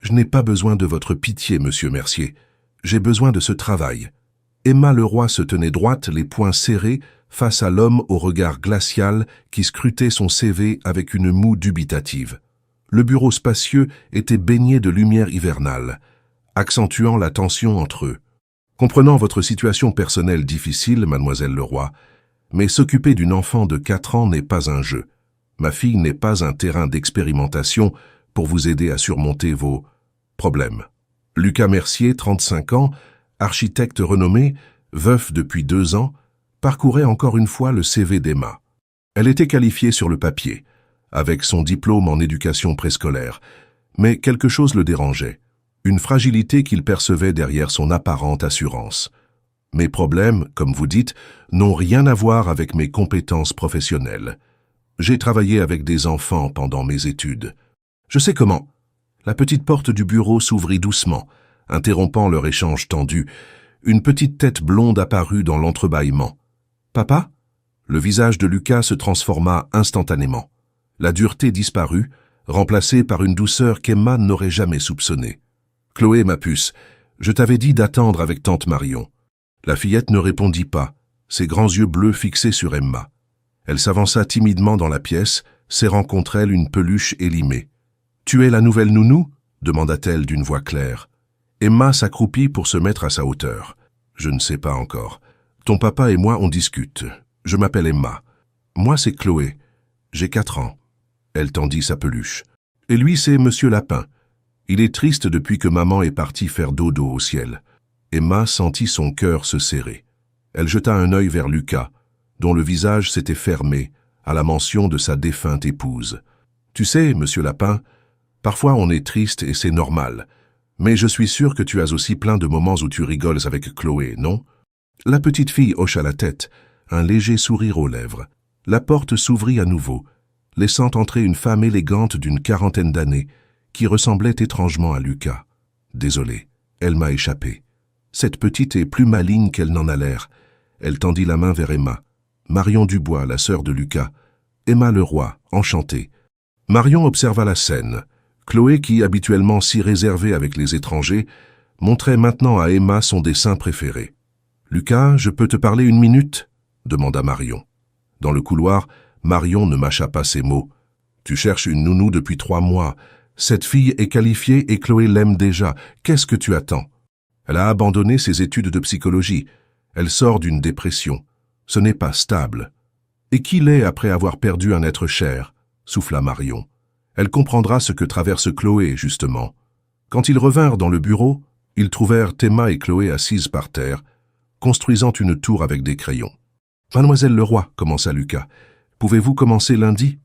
Je n'ai pas besoin de votre pitié, monsieur Mercier. J'ai besoin de ce travail. Emma Leroy se tenait droite, les poings serrés, face à l'homme au regard glacial qui scrutait son CV avec une moue dubitative. Le bureau spacieux était baigné de lumière hivernale, accentuant la tension entre eux. Comprenant votre situation personnelle difficile, mademoiselle Leroy, mais s'occuper d'une enfant de 4 ans n'est pas un jeu. Ma fille n'est pas un terrain d'expérimentation pour vous aider à surmonter vos problèmes. Lucas Mercier, 35 ans, architecte renommé, veuf depuis 2 ans, parcourait encore une fois le CV d'Emma. Elle était qualifiée sur le papier, avec son diplôme en éducation préscolaire, mais quelque chose le dérangeait, une fragilité qu'il percevait derrière son apparente assurance. Mes problèmes, comme vous dites, n'ont rien à voir avec mes compétences professionnelles. J'ai travaillé avec des enfants pendant mes études. Je sais comment. La petite porte du bureau s'ouvrit doucement, interrompant leur échange tendu. Une petite tête blonde apparut dans l'entrebâillement. « Papa ?» Le visage de Lucas se transforma instantanément. La dureté disparut, remplacée par une douceur qu'Emma n'aurait jamais soupçonnée. « Chloé, ma puce, je t'avais dit d'attendre avec tante Marion. » La fillette ne répondit pas, ses grands yeux bleus fixés sur Emma. Elle s'avança timidement dans la pièce, serrant contre elle une peluche élimée. « Tu es la nouvelle nounou ?» demanda-t-elle d'une voix claire. Emma s'accroupit pour se mettre à sa hauteur. « Je ne sais pas encore. Ton papa et moi, on discute. Je m'appelle Emma. Moi, c'est Chloé. J'ai 4 ans. » Elle tendit sa peluche. « Et lui, c'est Monsieur Lapin. Il est triste depuis que maman est partie faire dodo au ciel. » Emma sentit son cœur se serrer. Elle jeta un œil vers Lucas, dont le visage s'était fermé à la mention de sa défunte épouse. « Tu sais, Monsieur Lapin, parfois on est triste et c'est normal, mais je suis sûr que tu as aussi plein de moments où tu rigoles avec Chloé, non ?» La petite fille hocha la tête, un léger sourire aux lèvres. La porte s'ouvrit à nouveau, laissant entrer une femme élégante d'une 40aine d'années, qui ressemblait étrangement à Lucas. « Désolé, elle m'a échappé. Cette petite est plus maligne qu'elle n'en a l'air. » Elle tendit la main vers Emma. Marion Dubois, la sœur de Lucas. Emma Leroy, enchantée. Marion observa la scène. Chloé, qui, habituellement si réservée avec les étrangers, montrait maintenant à Emma son dessin préféré. « Lucas, je peux te parler 1 minute ?» demanda Marion. Dans le couloir, Marion ne mâcha pas ses mots. « Tu cherches une nounou depuis 3 mois. Cette fille est qualifiée et Chloé l'aime déjà. Qu'est-ce que tu attends ? Elle a abandonné ses études de psychologie. Elle sort d'une dépression. Ce n'est pas stable. Et qui l'est après avoir perdu un être cher ?» souffla Marion. Elle comprendra ce que traverse Chloé, justement. Quand ils revinrent dans le bureau, ils trouvèrent Emma et Chloé assises par terre, construisant une tour avec des crayons. « Mademoiselle Leroy, » commença Lucas, « pouvez-vous commencer lundi ?»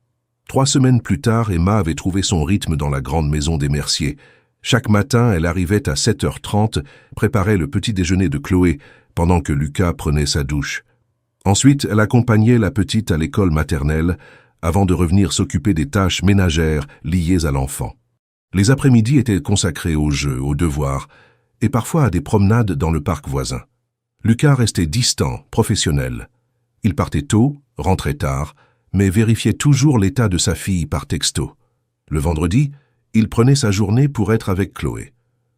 3 semaines plus tard, Emma avait trouvé son rythme dans la grande maison des Merciers. Chaque matin, elle arrivait à 7h30, préparait le petit déjeuner de Chloé, pendant que Lucas prenait sa douche. Ensuite, elle accompagnait la petite à l'école maternelle, avant de revenir s'occuper des tâches ménagères liées à l'enfant. Les après-midi étaient consacrés aux jeux, aux devoirs, et parfois à des promenades dans le parc voisin. Lucas restait distant, professionnel. Il partait tôt, rentrait tard, mais vérifiait toujours l'état de sa fille par texto. Le vendredi, il prenait sa journée pour être avec Chloé.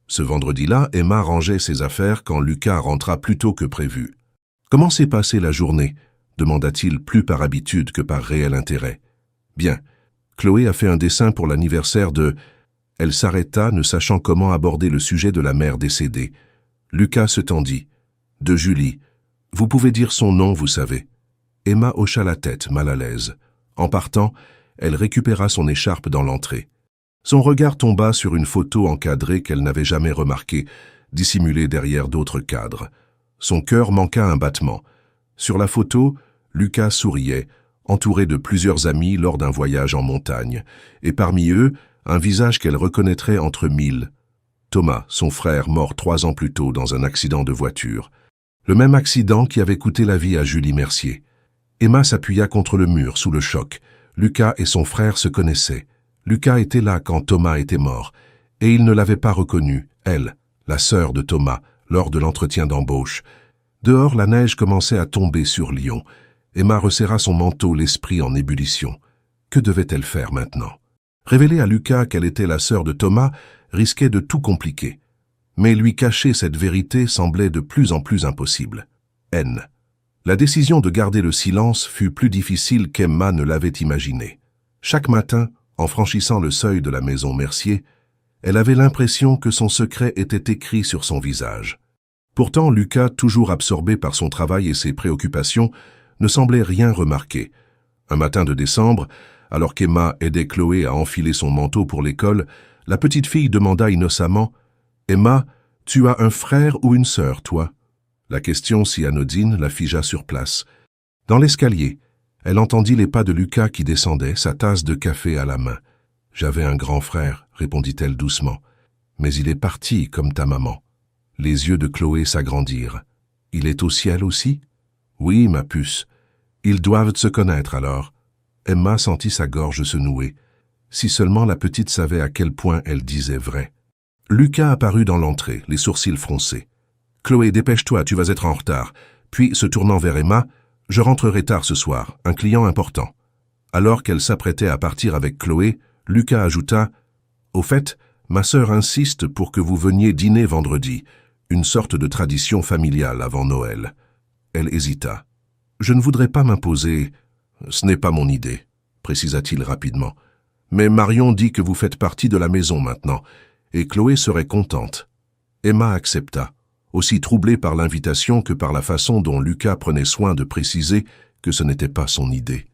Ce vendredi-là, Emma rangeait ses affaires quand Lucas rentra plus tôt que prévu. « Comment s'est passée la journée ?» demanda-t-il plus par habitude que par réel intérêt. « Bien. Chloé a fait un dessin pour l'anniversaire de... » Elle s'arrêta, ne sachant comment aborder le sujet de la mère décédée. Lucas se tendit. « De Julie. Vous pouvez dire son nom, vous savez. » Emma hocha la tête, mal à l'aise. En partant, elle récupéra son écharpe dans l'entrée. Son regard tomba sur une photo encadrée qu'elle n'avait jamais remarquée, dissimulée derrière d'autres cadres. Son cœur manqua un battement. Sur la photo, Lucas souriait, entouré de plusieurs amis lors d'un voyage en montagne, et parmi eux, un visage qu'elle reconnaîtrait entre 1000. Thomas, son frère, mort 3 ans plus tôt dans un accident de voiture. Le même accident qui avait coûté la vie à Julie Mercier. Emma s'appuya contre le mur sous le choc. Lucas et son frère se connaissaient. Lucas était là quand Thomas était mort, et il ne l'avait pas reconnue, elle, la sœur de Thomas, lors de l'entretien d'embauche. Dehors, la neige commençait à tomber sur Lyon. Emma resserra son manteau, l'esprit en ébullition. Que devait-elle faire maintenant? Révéler à Lucas qu'elle était la sœur de Thomas risquait de tout compliquer. Mais lui cacher cette vérité semblait de plus en plus impossible. N. La décision de garder le silence fut plus difficile qu'Emma ne l'avait imaginé. Chaque matin, en franchissant le seuil de la maison Mercier, elle avait l'impression que son secret était écrit sur son visage. Pourtant, Lucas, toujours absorbé par son travail et ses préoccupations, ne semblait rien remarquer. Un matin de décembre, alors qu'Emma aidait Chloé à enfiler son manteau pour l'école, la petite fille demanda innocemment « Emma, tu as un frère ou une sœur, toi ?» La question si anodine la figea sur place. Dans l'escalier, elle entendit les pas de Lucas qui descendait, sa tasse de café à la main. « J'avais un grand frère, » répondit-elle doucement. « Mais il est parti comme ta maman. » Les yeux de Chloé s'agrandirent. « Il est au ciel aussi ?»« Oui, ma puce. Ils doivent se connaître alors. » Emma sentit sa gorge se nouer. Si seulement la petite savait à quel point elle disait vrai. Lucas apparut dans l'entrée, les sourcils froncés. « Chloé, dépêche-toi, tu vas être en retard. » Puis, se tournant vers Emma, « Je rentrerai tard ce soir, un client important. » Alors qu'elle s'apprêtait à partir avec Chloé, Lucas ajouta « Au fait, ma sœur insiste pour que vous veniez dîner vendredi, une sorte de tradition familiale avant Noël. » Elle hésita. « Je ne voudrais pas m'imposer. Ce n'est pas mon idée, » précisa-t-il rapidement. « Mais Marion dit que vous faites partie de la maison maintenant, et Chloé serait contente. » Emma accepta, aussi troublée par l'invitation que par la façon dont Lucas prenait soin de préciser que ce n'était pas son idée.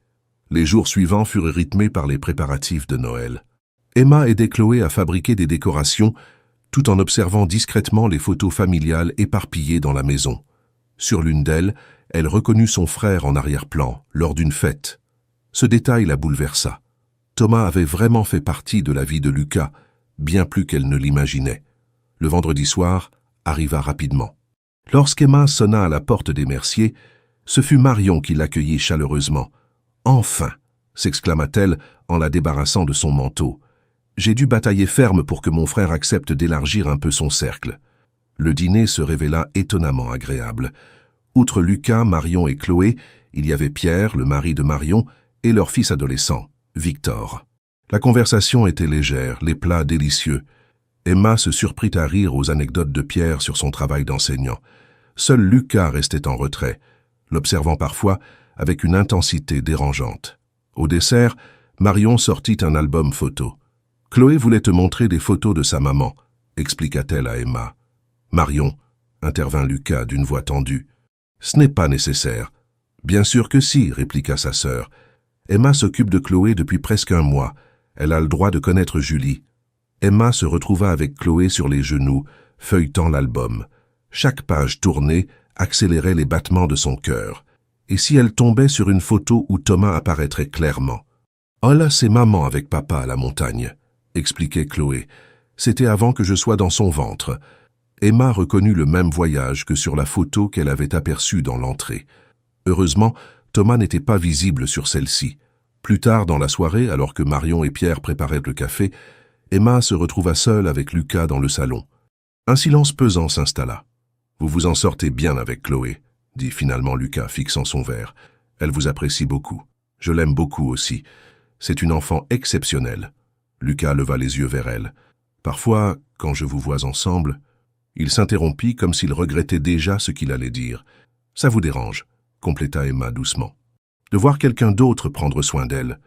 Les jours suivants furent rythmés par les préparatifs de Noël. Emma aidait Chloé à fabriquer des décorations, tout en observant discrètement les photos familiales éparpillées dans la maison. Sur l'une d'elles, elle reconnut son frère en arrière-plan, lors d'une fête. Ce détail la bouleversa. Thomas avait vraiment fait partie de la vie de Lucas, bien plus qu'elle ne l'imaginait. Le vendredi soir arriva rapidement. Lorsqu'Emma sonna à la porte des Merciers, ce fut Marion qui l'accueillit chaleureusement. « Enfin !» s'exclama-t-elle en la débarrassant de son manteau. « J'ai dû batailler ferme pour que mon frère accepte d'élargir un peu son cercle. » Le dîner se révéla étonnamment agréable. Outre Lucas, Marion et Chloé, il y avait Pierre, le mari de Marion, et leur fils adolescent, Victor. La conversation était légère, les plats délicieux. Emma se surprit à rire aux anecdotes de Pierre sur son travail d'enseignant. Seul Lucas restait en retrait, l'observant parfois avec une intensité dérangeante. Au dessert, Marion sortit un album photo. « Chloé voulait te montrer des photos de sa maman », expliqua-t-elle à Emma. « Marion », intervint Lucas d'une voix tendue. « Ce n'est pas nécessaire. »« Bien sûr que si », répliqua sa sœur. « Emma s'occupe de Chloé depuis presque un mois. Elle a le droit de connaître Julie. » Emma se retrouva avec Chloé sur les genoux, feuilletant l'album. Chaque page tournée accélérait les battements de son cœur. Et si elle tombait sur une photo où Thomas apparaîtrait clairement? « Oh là, c'est maman avec papa à la montagne », expliquait Chloé. « C'était avant que je sois dans son ventre. » Emma reconnut le même voyage que sur la photo qu'elle avait aperçue dans l'entrée. Heureusement, Thomas n'était pas visible sur celle-ci. Plus tard dans la soirée, alors que Marion et Pierre préparaient le café, Emma se retrouva seule avec Lucas dans le salon. Un silence pesant s'installa. « Vous vous en sortez bien avec Chloé », dit finalement Lucas, fixant son verre. « Elle vous apprécie beaucoup. Je l'aime beaucoup aussi. C'est une enfant exceptionnelle. » Lucas leva les yeux vers elle. « Parfois, quand je vous vois ensemble... » Il s'interrompit comme s'il regrettait déjà ce qu'il allait dire. « Ça vous dérange », compléta Emma doucement. « De voir quelqu'un d'autre prendre soin d'elle.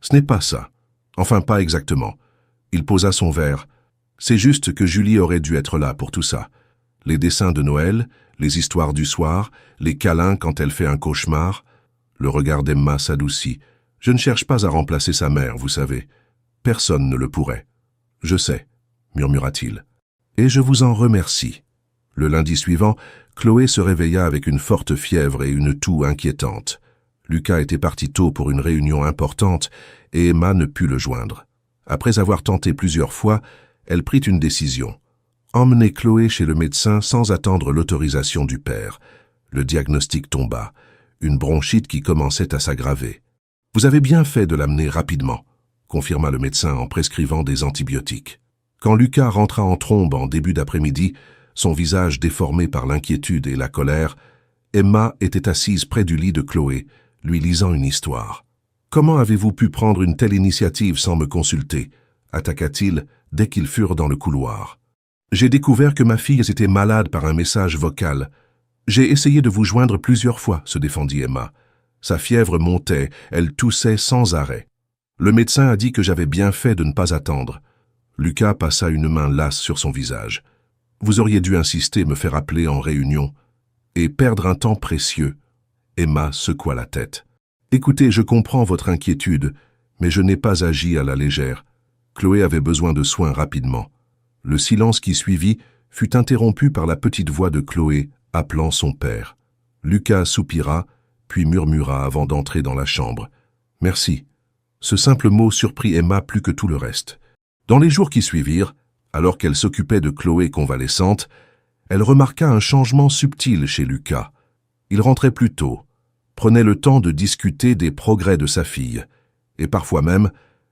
Ce n'est pas ça. Enfin, pas exactement. » Il posa son verre. « C'est juste que Julie aurait dû être là pour tout ça. Les dessins de Noël, les histoires du soir, les câlins quand elle fait un cauchemar. » Le regard d'Emma s'adoucit. « Je ne cherche pas à remplacer sa mère, vous savez. Personne ne le pourrait. »« Je sais, » murmura-t-il. « Et je vous en remercie. » Le lundi suivant, Chloé se réveilla avec une forte fièvre et une toux inquiétante. Lucas était parti tôt pour une réunion importante et Emma ne put le joindre. Après avoir tenté plusieurs fois, elle prit une décision. Emmener Chloé chez le médecin sans attendre l'autorisation du père. Le diagnostic tomba. Une bronchite qui commençait à s'aggraver. « Vous avez bien fait de l'amener rapidement », confirma le médecin en prescrivant des antibiotiques. Quand Lucas rentra en trombe en début d'après-midi, son visage déformé par l'inquiétude et la colère, Emma était assise près du lit de Chloé, lui lisant une histoire. « Comment avez-vous pu prendre une telle initiative sans me consulter ?» attaqua-t-il, dès qu'ils furent dans le couloir. « J'ai découvert que ma fille était malade par un message vocal. J'ai essayé de vous joindre plusieurs fois, se défendit Emma. Sa fièvre montait, elle toussait sans arrêt. Le médecin a dit que j'avais bien fait de ne pas attendre. » Lucas passa une main lasse sur son visage. « Vous auriez dû insister, me faire appeler en réunion. Et perdre un temps précieux. » Emma secoua la tête. « Écoutez, je comprends votre inquiétude, mais je n'ai pas agi à la légère. Chloé avait besoin de soins rapidement. » Le silence qui suivit fut interrompu par la petite voix de Chloé appelant son père. Lucas soupira, puis murmura avant d'entrer dans la chambre. « Merci. » Ce simple mot surprit Emma plus que tout le reste. Dans les jours qui suivirent, alors qu'elle s'occupait de Chloé convalescente, elle remarqua un changement subtil chez Lucas. Il rentrait plus tôt, prenait le temps de discuter des progrès de sa fille, et parfois même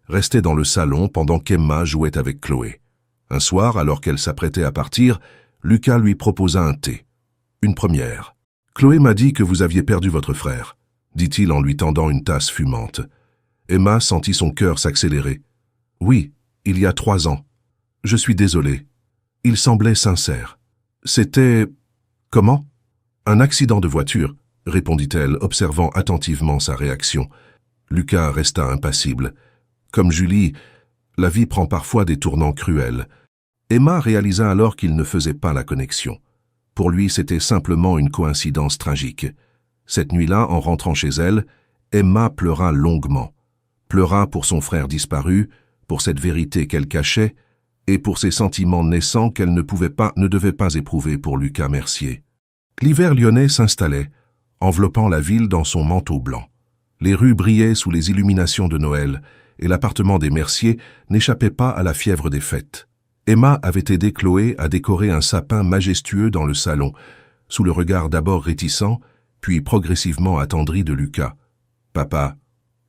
restait dans le salon pendant qu'Emma jouait avec Chloé. Un soir, alors qu'elle s'apprêtait à partir, Lucas lui proposa un thé. Une première. « Chloé m'a dit que vous aviez perdu votre frère, » dit-il en lui tendant une tasse fumante. Emma sentit son cœur s'accélérer. « Oui, il y a 3 ans. Je suis désolé. » Il semblait sincère. « C'était... comment ?»« Un accident de voiture, » répondit-elle, observant attentivement sa réaction. Lucas resta impassible. Comme Julie, la vie prend parfois des tournants cruels. Emma réalisa alors qu'il ne faisait pas la connexion. Pour lui, c'était simplement une coïncidence tragique. Cette nuit-là, en rentrant chez elle, Emma pleura longuement. Pleura pour son frère disparu, pour cette vérité qu'elle cachait, et pour ces sentiments naissants qu'elle ne devait pas éprouver pour Lucas Mercier. L'hiver lyonnais s'installait, enveloppant la ville dans son manteau blanc. Les rues brillaient sous les illuminations de Noël, et l'appartement des Mercier n'échappait pas à la fièvre des fêtes. Emma avait aidé Chloé à décorer un sapin majestueux dans le salon, sous le regard d'abord réticent, puis progressivement attendri de Lucas. « Papa,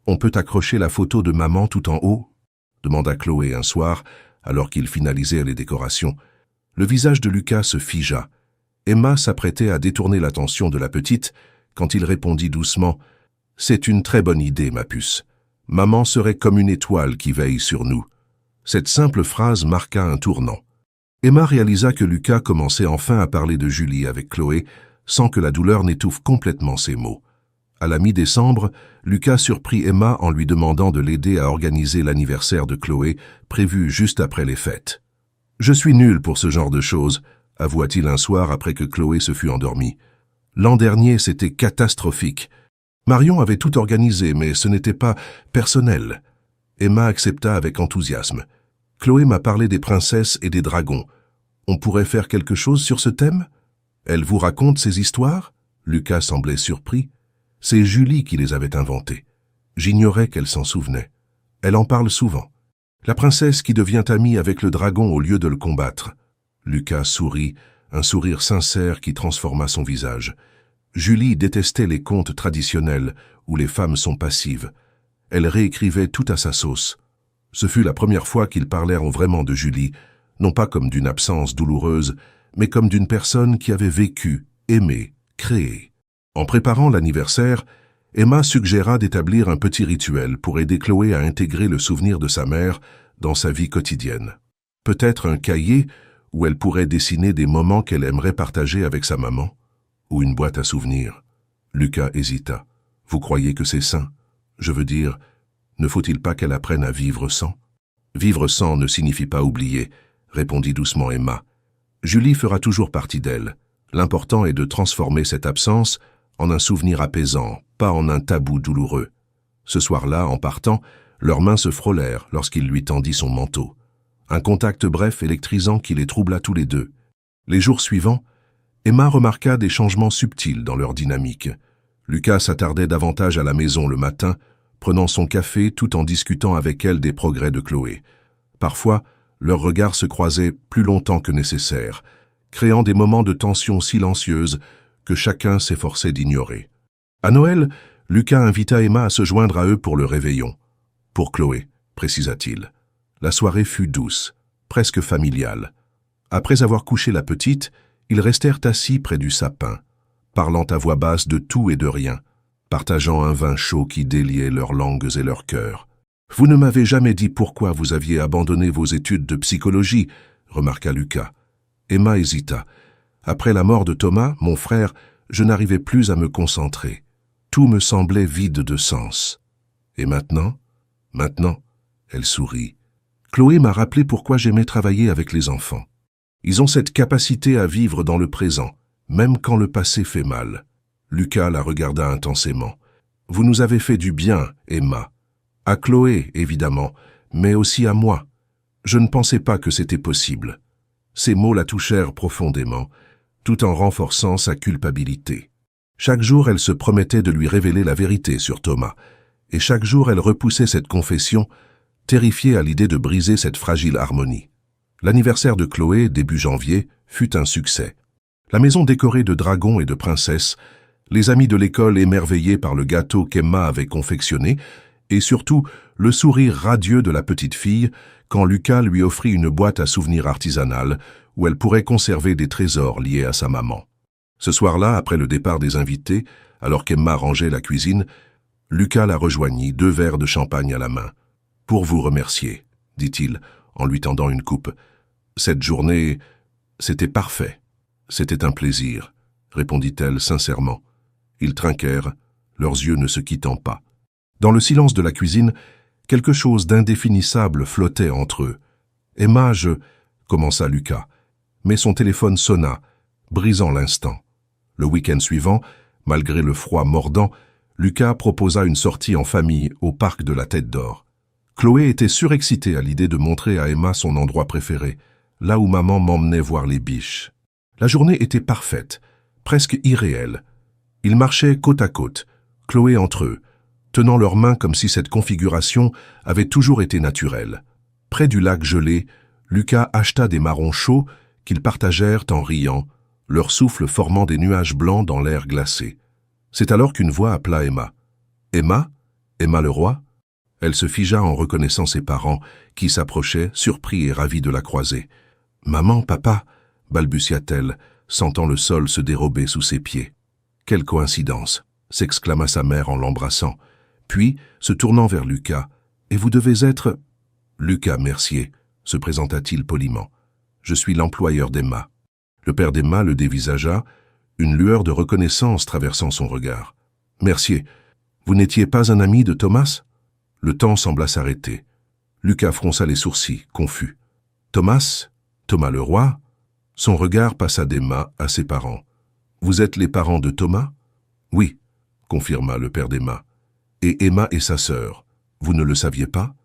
on peut accrocher la photo de maman tout en haut ?» demanda Chloé un soir, alors qu'ils finalisaient les décorations. Le visage de Lucas se figea. Emma s'apprêtait à détourner l'attention de la petite quand il répondit doucement « C'est une très bonne idée, ma puce. Maman serait comme une étoile qui veille sur nous. » Cette simple phrase marqua un tournant. Emma réalisa que Lucas commençait enfin à parler de Julie avec Chloé, sans que la douleur n'étouffe complètement ses mots. À la mi-décembre, Lucas surprit Emma en lui demandant de l'aider à organiser l'anniversaire de Chloé, prévu juste après les fêtes. « Je suis nul pour ce genre de choses », avoua-t-il un soir après que Chloé se fut endormie. « L'an dernier, c'était catastrophique. Marion avait tout organisé, mais ce n'était pas personnel. » Emma accepta avec enthousiasme. « Chloé m'a parlé des princesses et des dragons. On pourrait faire quelque chose sur ce thème ? Elle vous raconte ces histoires ?» Lucas semblait surpris. « C'est Julie qui les avait inventées. J'ignorais qu'elle s'en souvenait. Elle en parle souvent. La princesse qui devient amie avec le dragon au lieu de le combattre. » Lucas sourit, un sourire sincère qui transforma son visage. Julie détestait les contes traditionnels où les femmes sont passives. Elle réécrivait tout à sa sauce. Ce fut la première fois qu'ils parlèrent vraiment de Julie, non pas comme d'une absence douloureuse, mais comme d'une personne qui avait vécu, aimé, créé. En préparant l'anniversaire, Emma suggéra d'établir un petit rituel pour aider Chloé à intégrer le souvenir de sa mère dans sa vie quotidienne. Peut-être un cahier où elle pourrait dessiner des moments qu'elle aimerait partager avec sa maman, ou une boîte à souvenirs. Lucas hésita. « Vous croyez que c'est sain ? Je veux dire, ne faut-il pas qu'elle apprenne à vivre sans ? » « Vivre sans ne signifie pas oublier, » répondit doucement Emma. « Julie fera toujours partie d'elle. L'important est de transformer cette absence en un souvenir apaisant, pas en un tabou douloureux. » Ce soir-là, en partant, leurs mains se frôlèrent lorsqu'il lui tendit son manteau. Un contact bref électrisant qui les troubla tous les deux. Les jours suivants, Emma remarqua des changements subtils dans leur dynamique. Lucas s'attardait davantage à la maison le matin, prenant son café tout en discutant avec elle des progrès de Chloé. Parfois, leurs regards se croisaient plus longtemps que nécessaire, créant des moments de tension silencieuse que chacun s'efforçait d'ignorer. À Noël, Lucas invita Emma à se joindre à eux pour le réveillon. Pour Chloé, précisa-t-il. La soirée fut douce, presque familiale. Après avoir couché la petite, ils restèrent assis près du sapin, parlant à voix basse de tout et de rien, partageant un vin chaud qui déliait leurs langues et leurs cœurs. Vous ne m'avez jamais dit pourquoi vous aviez abandonné vos études de psychologie, remarqua Lucas. Emma hésita. Après la mort de Thomas, mon frère, je n'arrivais plus à me concentrer. Tout me semblait vide de sens. Et maintenant? Maintenant, elle sourit. Chloé m'a rappelé pourquoi j'aimais travailler avec les enfants. Ils ont cette capacité à vivre dans le présent, même quand le passé fait mal. Lucas la regarda intensément. Vous nous avez fait du bien, Emma. À Chloé, évidemment, mais aussi à moi. Je ne pensais pas que c'était possible. Ces mots la touchèrent profondément, tout en renforçant sa culpabilité. Chaque jour, elle se promettait de lui révéler la vérité sur Thomas, et chaque jour, elle repoussait cette confession, terrifiée à l'idée de briser cette fragile harmonie. L'anniversaire de Chloé, début janvier, fut un succès. La maison décorée de dragons et de princesses, les amis de l'école émerveillés par le gâteau qu'Emma avait confectionné, et surtout le sourire radieux de la petite fille quand Lucas lui offrit une boîte à souvenirs artisanale où elle pourrait conserver des trésors liés à sa maman. Ce soir-là, après le départ des invités, alors qu'Emma rangeait la cuisine, Lucas la rejoignit, 2 verres de champagne à la main. « Pour vous remercier », dit-il, en lui tendant une coupe. « Cette journée, c'était parfait. C'était un plaisir », répondit-elle sincèrement. Ils trinquèrent, leurs yeux ne se quittant pas. Dans le silence de la cuisine, quelque chose d'indéfinissable flottait entre eux. « Emma, commença Lucas, mais son téléphone sonna, brisant l'instant. Le week-end suivant, malgré le froid mordant, Lucas proposa une sortie en famille au parc de la Tête d'Or. Chloé était surexcitée à l'idée de montrer à Emma son endroit préféré, là où maman m'emmenait voir les biches. La journée était parfaite, presque irréelle. Ils marchaient côte à côte, Chloé entre eux, tenant leurs mains comme si cette configuration avait toujours été naturelle. Près du lac gelé, Lucas acheta des marrons chauds qu'ils partagèrent en riant, leur souffle formant des nuages blancs dans l'air glacé. C'est alors qu'une voix appela Emma. « Emma? Emma Leroy ?» Elle se figea en reconnaissant ses parents, qui s'approchaient, surpris et ravis de la croiser. « Maman, papa » balbutia-t-elle, sentant le sol se dérober sous ses pieds. « Quelle coïncidence » s'exclama sa mère en l'embrassant. Puis, se tournant vers Lucas, « Et vous devez être… » « Lucas Mercier » se présenta-t-il poliment. « Je suis l'employeur d'Emma. » Le père d'Emma le dévisagea, une lueur de reconnaissance traversant son regard. « Mercier, vous n'étiez pas un ami de Thomas ?» Le temps sembla s'arrêter. Lucas fronça les sourcils, confus. « Thomas? Thomas Leroy ?» Son regard passa d'Emma à ses parents. « Vous êtes les parents de Thomas ?»« Oui, » confirma le père d'Emma. « Et Emma est sa sœur. Vous ne le saviez pas ?»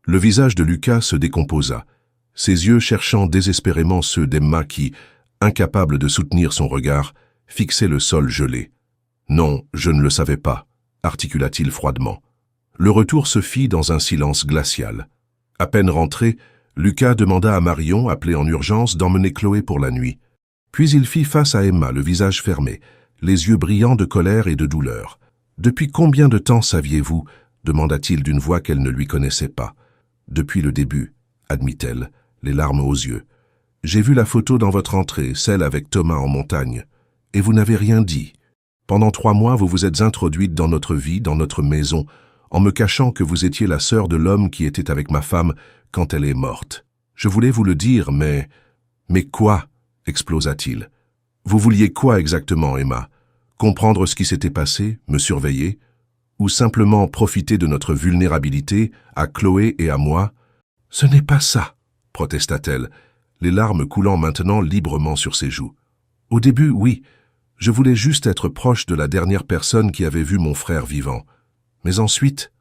Le visage de Lucas se décomposa, ses yeux cherchant désespérément ceux d'Emma qui, incapable de soutenir son regard, fixait le sol gelé. « Non, je ne le savais pas », articula-t-il froidement. Le retour se fit dans un silence glacial. À peine rentré, Lucas demanda à Marion, appelée en urgence, d'emmener Chloé pour la nuit. Puis il fit face à Emma, le visage fermé, les yeux brillants de colère et de douleur. « Depuis combien de temps saviez-vous » demanda-t-il d'une voix qu'elle ne lui connaissait pas. « Depuis le début » admit-elle, les larmes aux yeux. « J'ai vu la photo dans votre entrée, celle avec Thomas en montagne. Et vous n'avez rien dit. Pendant 3 mois, vous vous êtes introduite dans notre vie, dans notre maison, en me cachant que vous étiez la sœur de l'homme qui était avec ma femme quand elle est morte. Je voulais vous le dire, mais... »« Mais quoi ?» explosa-t-il. « Vous vouliez quoi exactement, Emma? Comprendre ce qui s'était passé, me surveiller? Ou simplement profiter de notre vulnérabilité, à Chloé et à moi? »« Ce n'est pas ça, » protesta-t-elle, les larmes coulant maintenant librement sur ses joues. « Au début, oui, je voulais juste être proche de la dernière personne qui avait vu mon frère vivant. Mais ensuite…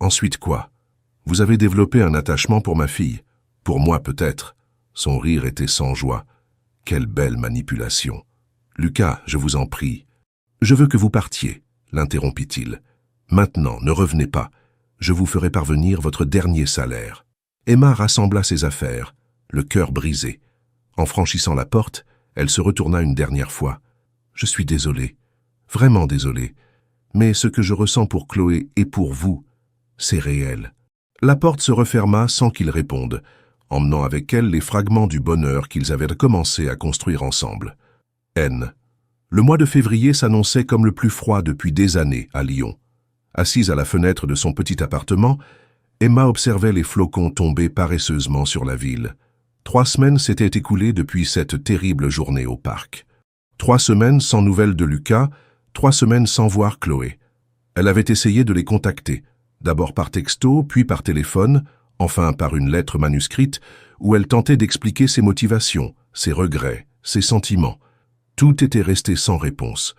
Ensuite quoi? Vous avez développé un attachement pour ma fille. Pour moi peut-être. » Son rire était sans joie. Quelle belle manipulation. « Lucas, je vous en prie. »« Je veux que vous partiez, » l'interrompit-il. « Maintenant, ne revenez pas. Je vous ferai parvenir votre dernier salaire. » Emma rassembla ses affaires, le cœur brisé. En franchissant la porte, elle se retourna une dernière fois. « Je suis désolée, vraiment désolée. Mais ce que je ressens pour Chloé et pour vous, c'est réel. » La porte se referma sans qu'ils répondent, emmenant avec elle les fragments du bonheur qu'ils avaient commencé à construire ensemble. N. Le mois de février s'annonçait comme le plus froid depuis des années à Lyon. Assise à la fenêtre de son petit appartement, Emma observait les flocons tomber paresseusement sur la ville. 3 semaines s'étaient écoulées depuis cette terrible journée au parc. 3 semaines sans nouvelles de Lucas, 3 semaines sans voir Chloé. Elle avait essayé de les contacter, d'abord par texto, puis par téléphone, enfin par une lettre manuscrite, où elle tentait d'expliquer ses motivations, ses regrets, ses sentiments. Tout était resté sans réponse.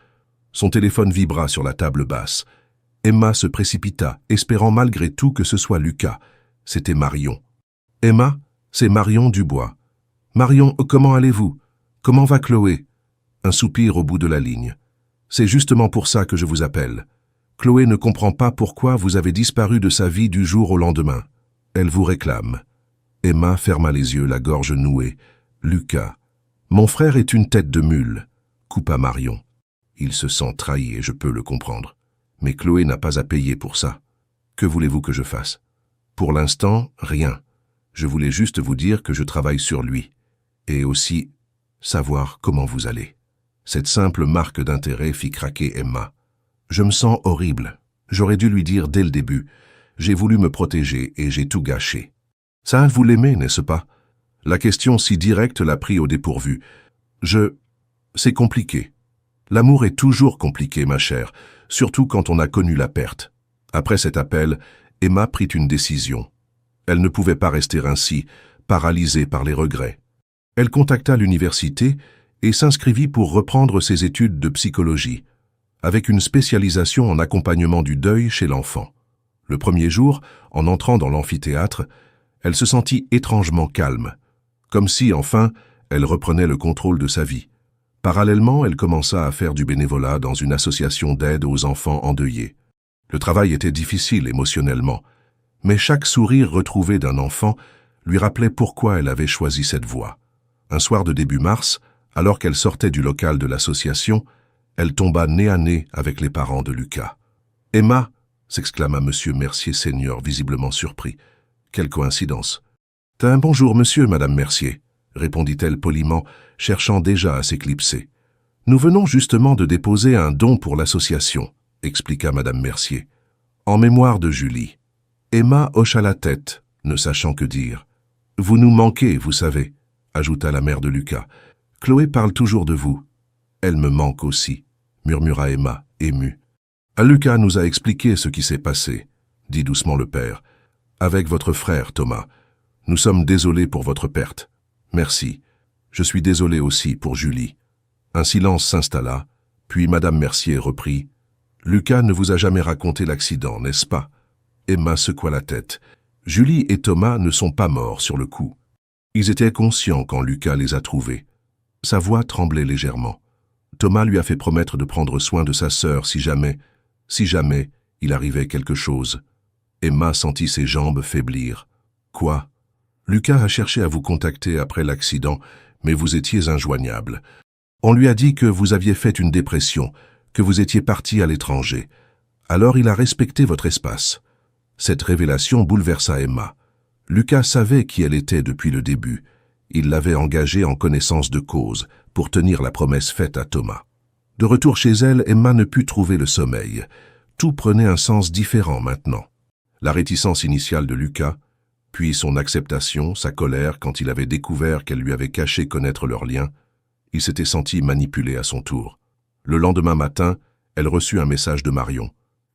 Son téléphone vibra sur la table basse. Emma se précipita, espérant malgré tout que ce soit Lucas. C'était Marion. « Emma, c'est Marion Dubois. Marion, comment allez-vous? Comment va Chloé ?» Un soupir au bout de la ligne. « C'est justement pour ça que je vous appelle. Chloé ne comprend pas pourquoi vous avez disparu de sa vie du jour au lendemain. Elle vous réclame. » Emma ferma les yeux, la gorge nouée. « Lucas. Mon frère est une tête de mule, » coupa Marion. « Il se sent trahi et je peux le comprendre. Mais Chloé n'a pas à payer pour ça. Que voulez-vous que je fasse? Pour l'instant, rien. Je voulais juste vous dire que je travaille sur lui. Et aussi, savoir comment vous allez. » Cette simple marque d'intérêt fit craquer Emma. « Je me sens horrible. J'aurais dû lui dire dès le début. J'ai voulu me protéger et j'ai tout gâché. » « Ça, vous l'aimez, n'est-ce pas? » La question si directe l'a pris au dépourvu. « C'est compliqué. L'amour est toujours compliqué, ma chère, surtout quand on a connu la perte. » Après cet appel, Emma prit une décision. Elle ne pouvait pas rester ainsi, paralysée par les regrets. Elle contacta l'université et s'inscrivit pour reprendre ses études de psychologie, avec une spécialisation en accompagnement du deuil chez l'enfant. Le premier jour, en entrant dans l'amphithéâtre, elle se sentit étrangement calme, comme si, enfin, elle reprenait le contrôle de sa vie. Parallèlement, elle commença à faire du bénévolat dans une association d'aide aux enfants endeuillés. Le travail était difficile émotionnellement, mais chaque sourire retrouvé d'un enfant lui rappelait pourquoi elle avait choisi cette voie. Un soir de début mars, alors qu'elle sortait du local de l'association, elle tomba nez à nez avec les parents de Lucas. « Emma !» s'exclama Monsieur Mercier senior, visiblement surpris. Quelle coïncidence. « T'as un bonjour, monsieur, madame Mercier, » répondit-elle poliment, cherchant déjà à s'éclipser. « Nous venons justement de déposer un don pour l'association, » expliqua madame Mercier. « En mémoire de Julie. » Emma hocha la tête, ne sachant que dire. « Vous nous manquez, vous savez, » ajouta la mère de Lucas. « Chloé parle toujours de vous. »« Elle me manque aussi, » murmura Emma, émue. « Lucas nous a expliqué ce qui s'est passé, » dit doucement le père. « Avec votre frère, Thomas. Nous sommes désolés pour votre perte. Merci. Je suis désolé aussi pour Julie. » Un silence s'installa, puis madame Mercier reprit. « Lucas ne vous a jamais raconté l'accident, n'est-ce pas ?» Emma secoua la tête. Julie et Thomas ne sont pas morts sur le coup. Ils étaient conscients quand Lucas les a trouvés. Sa voix tremblait légèrement. Thomas lui a fait promettre de prendre soin de sa sœur si jamais, il arrivait quelque chose. Emma sentit ses jambes faiblir. « Quoi ? Lucas a cherché à vous contacter après l'accident, mais vous étiez injoignable. On lui a dit que vous aviez fait une dépression, que vous étiez parti à l'étranger. Alors il a respecté votre espace. » Cette révélation bouleversa Emma. Lucas savait qui elle était depuis le début. Il l'avait engagée en connaissance de cause pour tenir la promesse faite à Thomas. De retour chez elle, Emma ne put trouver le sommeil. Tout prenait un sens différent maintenant. La réticence initiale de Lucas, puis son acceptation, sa colère quand il avait découvert qu'elle lui avait caché connaître leur lien, il s'était senti manipulé à son tour. Le lendemain matin, elle reçut un message de Marion.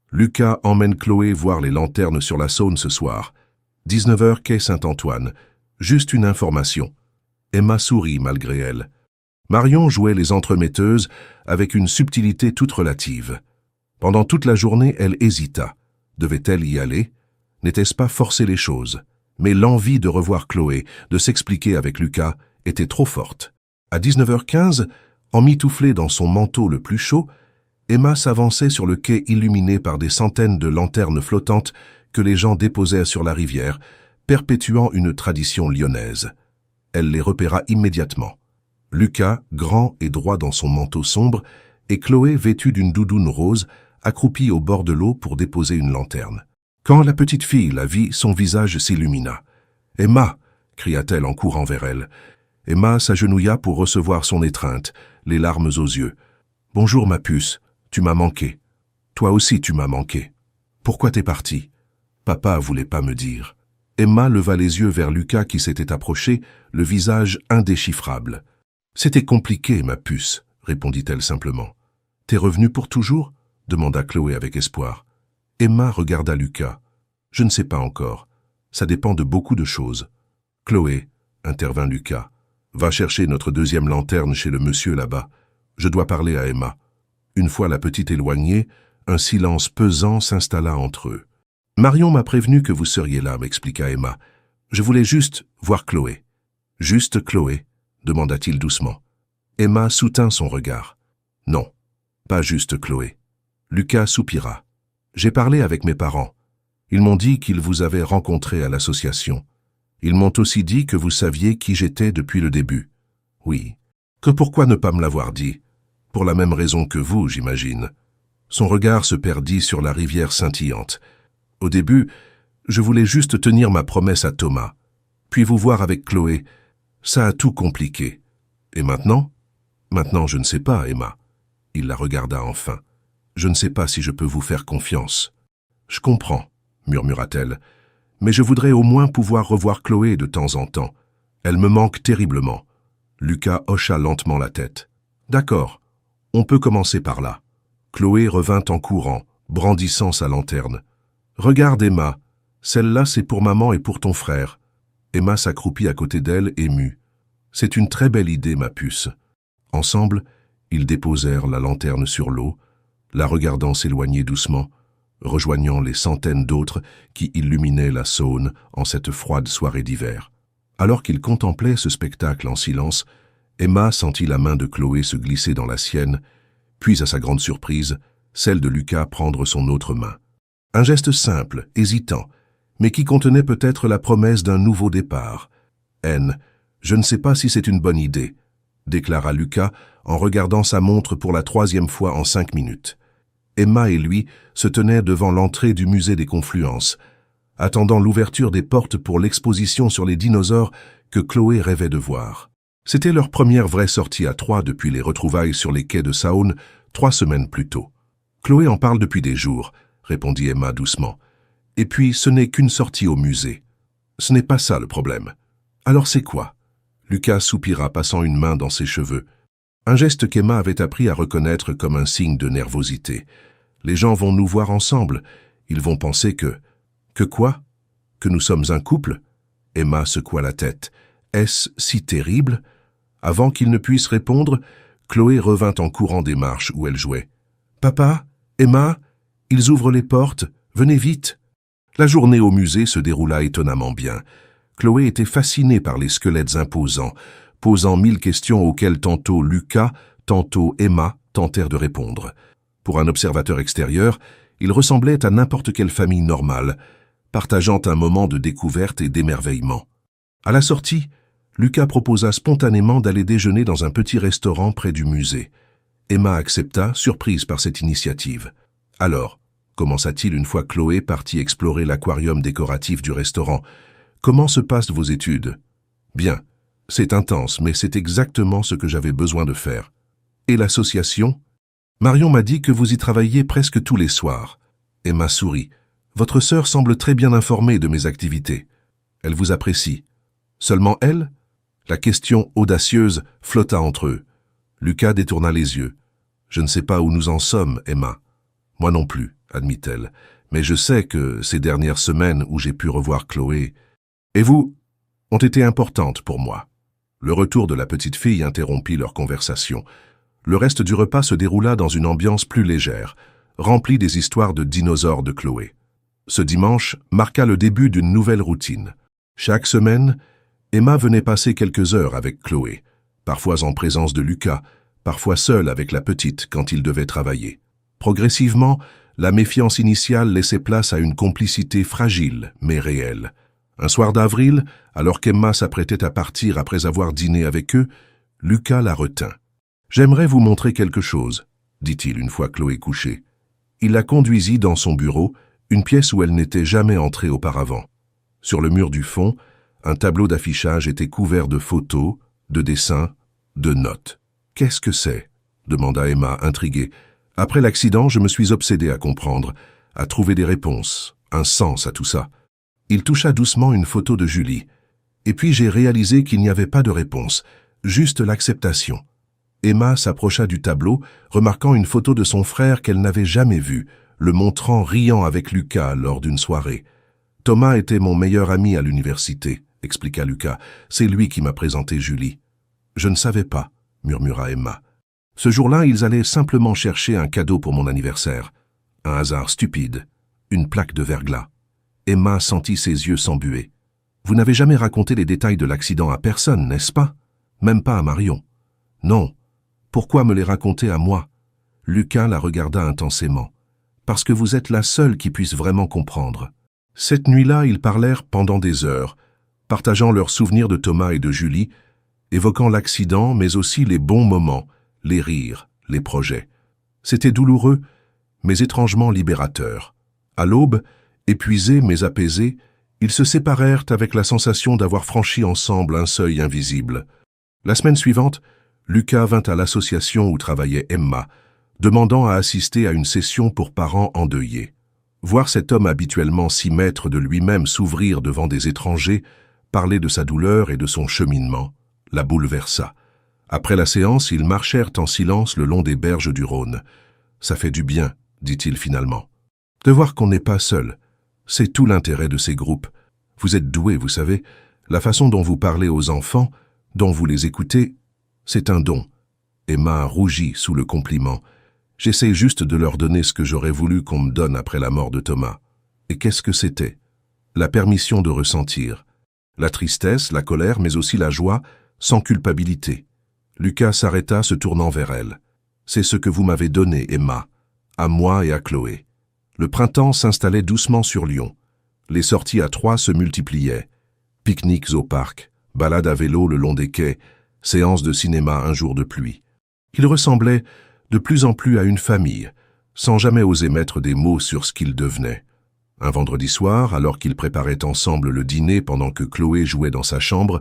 « Lucas emmène Chloé voir les lanternes sur la Saône ce soir. 19h quai Saint-Antoine. Juste une information. » Emma sourit malgré elle. Marion jouait les entremetteuses avec une subtilité toute relative. Pendant toute la journée, elle hésita. Devait-elle y aller? N'était-ce pas forcer les choses? Mais l'envie de revoir Chloé, de s'expliquer avec Lucas, était trop forte. À 19h15, emmitouflée dans son manteau le plus chaud, Emma s'avançait sur le quai illuminé par des centaines de lanternes flottantes que les gens déposaient sur la rivière, perpétuant une tradition lyonnaise. Elle les repéra immédiatement. Lucas, grand et droit dans son manteau sombre, et Chloé, vêtue d'une doudoune rose, accroupie au bord de l'eau pour déposer une lanterne. Quand la petite fille la vit, son visage s'illumina. « Emma !» cria-t-elle en courant vers elle. Emma s'agenouilla pour recevoir son étreinte, les larmes aux yeux. « Bonjour ma puce, tu m'as manqué. Toi aussi tu m'as manqué. Pourquoi t'es partie ? Papa voulait pas me dire. Emma leva les yeux vers Lucas qui s'était approché, le visage indéchiffrable. C'était compliqué, ma puce, répondit-elle simplement. T'es revenu pour toujours? Demanda Chloé avec espoir. Emma regarda Lucas. Je ne sais pas encore. Ça dépend de beaucoup de choses. Chloé, intervint Lucas, va chercher notre deuxième lanterne chez le monsieur là-bas. Je dois parler à Emma. Une fois la petite éloignée, un silence pesant s'installa entre eux. Marion m'a prévenu que vous seriez là, m'expliqua Emma. Je voulais juste voir Chloé. Juste Chloé? Demanda-t-il doucement. Emma soutint son regard. Non, pas juste Chloé. Lucas soupira. J'ai parlé avec mes parents. Ils m'ont dit qu'ils vous avaient rencontré à l'association. Ils m'ont aussi dit que vous saviez qui j'étais depuis le début. Oui. Que pourquoi ne pas me l'avoir dit? Pour la même raison que vous, j'imagine. Son regard se perdit sur la rivière scintillante. Au début, je voulais juste tenir ma promesse à Thomas. Puis vous voir avec Chloé. Ça a tout compliqué. Et maintenant? Maintenant, je ne sais pas, Emma. Il la regarda enfin. Je ne sais pas si je peux vous faire confiance. Je comprends, murmura-t-elle. Mais je voudrais au moins pouvoir revoir Chloé de temps en temps. Elle me manque terriblement. Lucas hocha lentement la tête. D'accord, on peut commencer par là. Chloé revint en courant, brandissant sa lanterne. Regarde, Emma, celle-là c'est pour maman et pour ton frère. Emma s'accroupit à côté d'elle, émue. C'est une très belle idée, ma puce. Ensemble, ils déposèrent la lanterne sur l'eau, la regardant s'éloigner doucement, rejoignant les centaines d'autres qui illuminaient la Saône en cette froide soirée d'hiver. Alors qu'ils contemplaient ce spectacle en silence, Emma sentit la main de Chloé se glisser dans la sienne, puis à sa grande surprise, celle de Lucas prendre son autre main. Un geste simple, hésitant, mais qui contenait peut-être la promesse d'un nouveau départ. « N, je ne sais pas si c'est une bonne idée », déclara Lucas en regardant sa montre pour la 3e fois en 5 minutes. Emma et lui se tenaient devant l'entrée du musée des Confluences, attendant l'ouverture des portes pour l'exposition sur les dinosaures que Chloé rêvait de voir. C'était leur première vraie sortie à 3 depuis les retrouvailles sur les quais de Saône 3 semaines plus tôt. « Chloé en parle depuis des jours », répondit Emma doucement. « Et puis, ce n'est qu'une sortie au musée. Ce n'est pas ça le problème. Alors c'est quoi ?» Lucas soupira, passant une main dans ses cheveux. Un geste qu'Emma avait appris à reconnaître comme un signe de nervosité. Les gens vont nous voir ensemble. Ils vont penser que... Que quoi? Que nous sommes un couple? Emma secoua la tête. Est-ce si terrible? Avant qu'il ne puisse répondre, Chloé revint en courant des marches où elle jouait. Papa? Emma? Ils ouvrent les portes. Venez vite. La journée au musée se déroula étonnamment bien. Chloé était fascinée par les squelettes imposants, posant 1000 questions auxquelles tantôt Lucas, tantôt Emma tentèrent de répondre. Pour un observateur extérieur, il ressemblait à n'importe quelle famille normale, partageant un moment de découverte et d'émerveillement. À la sortie, Lucas proposa spontanément d'aller déjeuner dans un petit restaurant près du musée. Emma accepta, surprise par cette initiative. Alors, commença-t-il une fois Chloé partie explorer l'aquarium décoratif du restaurant, comment se passent vos études? Bien. C'est intense, mais c'est exactement ce que j'avais besoin de faire. Et l'association? Marion m'a dit que vous y travailliez presque tous les soirs. Emma sourit. Votre sœur semble très bien informée de mes activités. Elle vous apprécie. Seulement elle? La question audacieuse flotta entre eux. Lucas détourna les yeux. Je ne sais pas où nous en sommes, Emma. Moi non plus, admit-elle. Mais je sais que ces dernières semaines où j'ai pu revoir Chloé et vous ont été importantes pour moi. Le retour de la petite fille interrompit leur conversation. Le reste du repas se déroula dans une ambiance plus légère, remplie des histoires de dinosaures de Chloé. Ce dimanche marqua le début d'une nouvelle routine. Chaque semaine, Emma venait passer quelques heures avec Chloé, parfois en présence de Lucas, parfois seule avec la petite quand il devait travailler. Progressivement, la méfiance initiale laissait place à une complicité fragile mais réelle. Un soir d'avril, alors qu'Emma s'apprêtait à partir après avoir dîné avec eux, Lucas la retint. « J'aimerais vous montrer quelque chose, » dit-il une fois Chloé couchée. Il la conduisit dans son bureau, une pièce où elle n'était jamais entrée auparavant. Sur le mur du fond, un tableau d'affichage était couvert de photos, de dessins, de notes. « Qu'est-ce que c'est » demanda Emma, intriguée. « Après l'accident, je me suis obsédée à comprendre, à trouver des réponses, Un sens à tout ça. Il toucha doucement une photo de Julie. Et puis j'ai réalisé qu'il n'y avait pas de réponse, juste l'acceptation. Emma s'approcha du tableau, remarquant une photo de son frère qu'elle n'avait jamais vue, le montrant riant avec Lucas lors d'une soirée. « Thomas était mon meilleur ami à l'université », expliqua Lucas. « C'est lui qui m'a présenté Julie. »« Je ne savais pas », murmura Emma. Ce jour-là, ils allaient simplement chercher un cadeau pour mon anniversaire. Un hasard stupide, une plaque de verglas. Emma sentit ses yeux s'embuer. « Vous n'avez jamais raconté les détails de l'accident à personne, n'est-ce pas? Même pas à Marion. »« Non. Pourquoi me les raconter à moi ?» Lucas la regarda intensément. « Parce que vous êtes la seule qui puisse vraiment comprendre. » Cette nuit-là, ils parlèrent pendant des heures, partageant leurs souvenirs de Thomas et de Julie, évoquant l'accident, mais aussi les bons moments, les rires, les projets. C'était douloureux, mais étrangement libérateur. À l'aube, épuisés mais apaisés, ils se séparèrent avec la sensation d'avoir franchi ensemble un seuil invisible. La semaine suivante, Lucas vint à l'association où travaillait Emma, demandant à assister à une session pour parents endeuillés. Voir cet homme habituellement si maître de lui-même s'ouvrir devant des étrangers, parler de sa douleur et de son cheminement, la bouleversa. Après la séance, ils marchèrent en silence le long des berges du Rhône. « Ça fait du bien », dit-il finalement. « De voir qu'on n'est pas seul. C'est tout l'intérêt de ces groupes. Vous êtes doués, vous savez. La façon dont vous parlez aux enfants, dont vous les écoutez, c'est un don. » Emma rougit sous le compliment. « J'essaie juste de leur donner ce que j'aurais voulu qu'on me donne après la mort de Thomas. » Et qu'est-ce que c'était? La permission de ressentir. La tristesse, la colère, mais aussi la joie, sans culpabilité. Lucas s'arrêta, se tournant vers elle. « C'est ce que vous m'avez donné, Emma, à moi et à Chloé. » Le printemps s'installait doucement sur Lyon. Les sorties à trois se multipliaient. Pique-niques au parc, balades à vélo le long des quais, séances de cinéma un jour de pluie. Ils ressemblaient de plus en plus à une famille, sans jamais oser mettre des mots sur ce qu'ils devenaient. Un vendredi soir, alors qu'ils préparaient ensemble le dîner pendant que Chloé jouait dans sa chambre,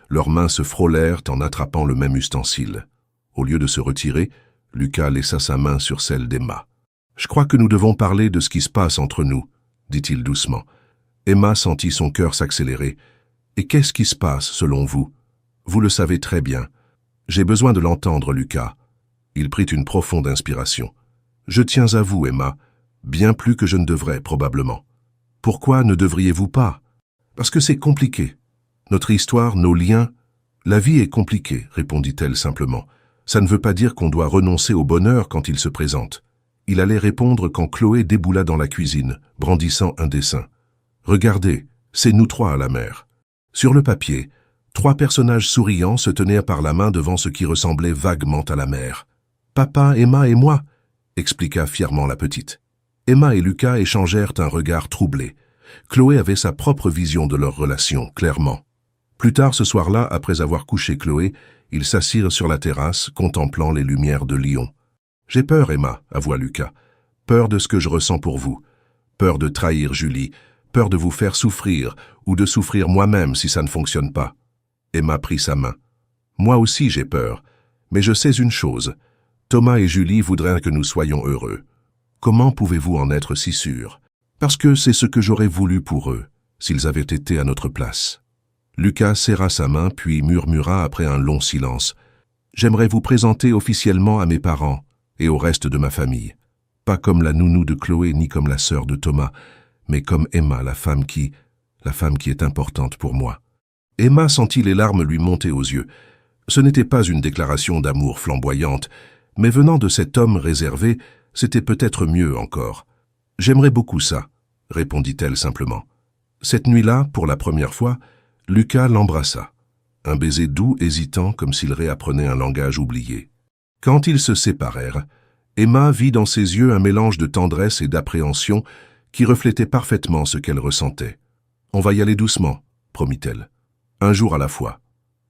leurs mains se frôlèrent en attrapant le même ustensile. Au lieu de se retirer, Lucas laissa sa main sur celle d'Emma. « Je crois que nous devons parler de ce qui se passe entre nous, » dit-il doucement. Emma sentit son cœur s'accélérer. « Et qu'est-ce qui se passe, selon vous? Vous le savez très bien. J'ai besoin de l'entendre, Lucas. » Il prit une profonde inspiration. « Je tiens à vous, Emma, bien plus que je ne devrais, probablement. »« Pourquoi ne devriez-vous pas? »« Parce que c'est compliqué. Notre histoire, nos liens... La vie est compliquée, répondit-elle simplement. Ça ne veut pas dire qu'on doit renoncer au bonheur quand il se présente. » Il allait répondre quand Chloé déboula dans la cuisine, brandissant un dessin. « Regardez, c'est nous trois à la mer. » Sur le papier, trois personnages souriants se tenaient par la main devant ce qui ressemblait vaguement à la mer. « Papa, Emma et moi » expliqua fièrement la petite. Emma et Lucas échangèrent un regard troublé. Chloé avait sa propre vision de leur relation, clairement. Plus tard ce soir-là, après avoir couché Chloé, ils s'assirent sur la terrasse, contemplant les lumières de Lyon. « J'ai peur, Emma, » avoua Lucas. « Peur de ce que je ressens pour vous. Peur de trahir Julie. Peur de vous faire souffrir, ou de souffrir moi-même si ça ne fonctionne pas. » Emma prit sa main. « Moi aussi j'ai peur, mais je sais une chose. Thomas et Julie voudraient que nous soyons heureux. Comment pouvez-vous en être si sûr? Parce que c'est ce que j'aurais voulu pour eux, s'ils avaient été à notre place. » Lucas serra sa main, puis murmura après un long silence. « J'aimerais vous présenter officiellement à mes parents et au reste de ma famille. Pas comme la nounou de Chloé ni comme la sœur de Thomas, mais comme Emma, la femme qui est importante pour moi. » Emma sentit les larmes lui monter aux yeux. Ce n'était pas une déclaration d'amour flamboyante, mais venant de cet homme réservé, c'était peut-être mieux encore. « J'aimerais beaucoup ça, » répondit-elle simplement. Cette nuit-là, pour la première fois, Lucas l'embrassa. Un baiser doux, hésitant, comme s'il réapprenait un langage oublié. Quand ils se séparèrent, Emma vit dans ses yeux un mélange de tendresse et d'appréhension qui reflétait parfaitement ce qu'elle ressentait. « On va y aller doucement, » promit-elle. « Un jour à la fois.